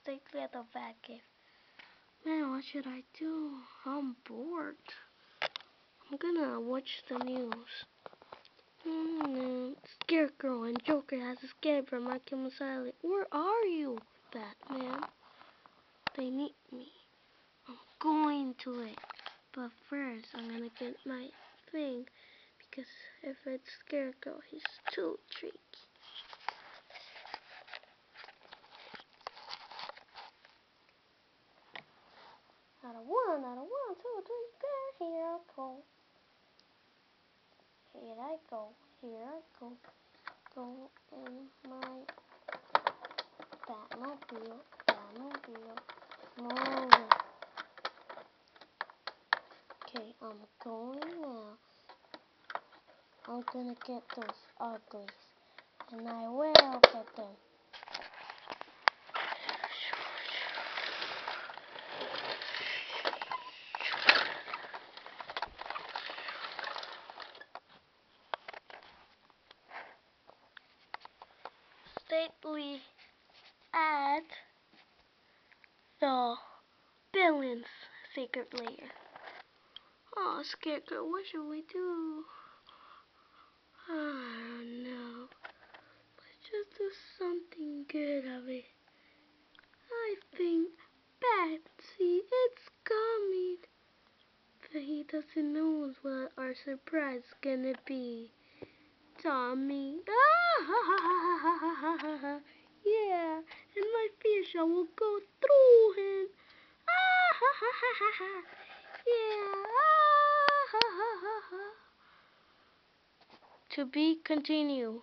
stay clear of that cave. Man, what should I do? I'm bored. I'm gonna watch the news. Scarecrow and Joker has escaped from Arkham Asylum. Where are you, Batman? They need me. I'm going to it. But first, I'm gonna get my thing. Because if it's Scarecrow, he's too tricky. Out of one, 2, 3, there. Here I go. Here I go. Here I go. Go in my Batmobile. Move. Okay, I'm going now. I'm gonna get those uglies. And I will get them. Stately at the villain's secret lair. Oh, Scarecrow, what should we do? I don't know. Let's just do something good of it. I think Patsy, it's coming. But he doesn't know what our surprise is gonna be. Tommy. Yeah, and my fish I will go through him. Yeah. To be continued.